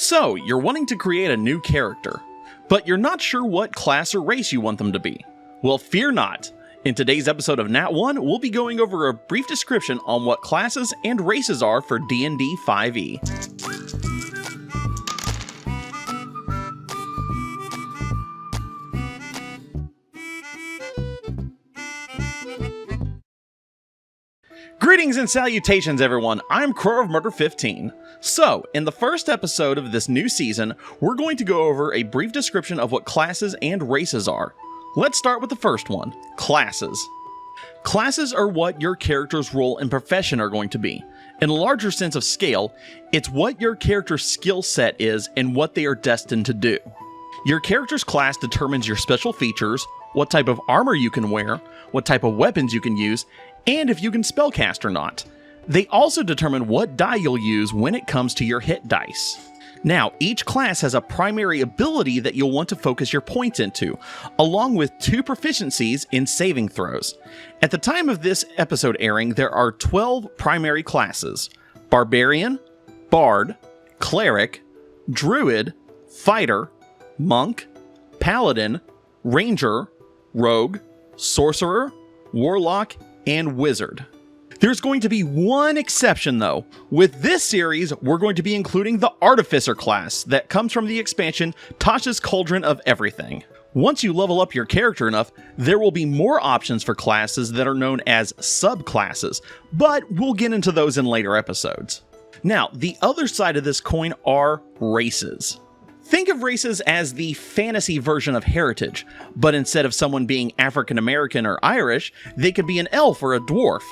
So, you're wanting to create a new character, but you're not sure what class or race you want them to be. Well, fear not. In today's episode of Nat 1, we'll be going over a brief description on what classes and races are for D&D 5e. Greetings and salutations, everyone. I'm KrowOfMurderXV. So, in the first episode of this new season, we're going to go over a brief description of what classes and races are. Let's start with the first one, classes. Classes are what your character's role and profession are going to be. In a larger sense of scale, it's what your character's skill set is and what they are destined to do. Your character's class determines your special features, what type of armor you can wear, what type of weapons you can use, and if you can spellcast or not. They also determine what die you'll use when it comes to your hit dice. Now, each class has a primary ability that you'll want to focus your points into, along with 2 proficiencies in saving throws. At the time of this episode airing, there are 12 primary classes: Barbarian, Bard, Cleric, Druid, Fighter, Monk, Paladin, Ranger, Rogue, Sorcerer, Warlock, and Wizard. There's going to be one exception though. With this series, we're going to be including the Artificer class that comes from the expansion Tasha's Cauldron of Everything. Once you level up your character enough, there will be more options for classes that are known as subclasses, but we'll get into those in later episodes. Now, the other side of this coin are races. Think of races as the fantasy version of heritage, but instead of someone being African American or Irish, they could be an elf or a dwarf.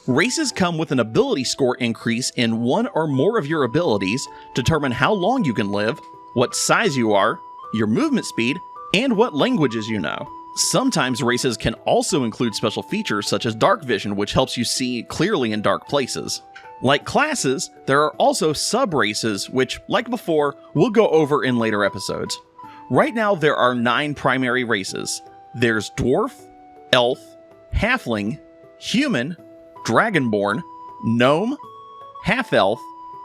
Races come with an ability score increase in one or more of your abilities, determine how long you can live, what size you are, your movement speed, and what languages you know. Sometimes races can also include special features such as dark vision, which helps you see clearly in dark places. Like classes, there are also sub-races, which, like before, we'll go over in later episodes. Right now, there are 9 primary races. There's Dwarf, Elf, Halfling, Human, Dragonborn, Gnome, Half-Elf,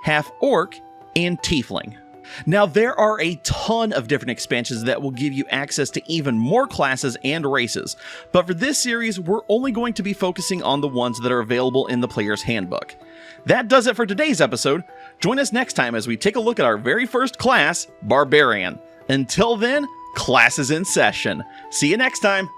Half-Orc, and Tiefling. Now, there are a ton of different expansions that will give you access to even more classes and races, but for this series, we're only going to be focusing on the ones that are available in the Player's Handbook. That does it for today's episode. Join us next time as we take a look at our very first class, Barbarian. Until then, class is in session. See you next time.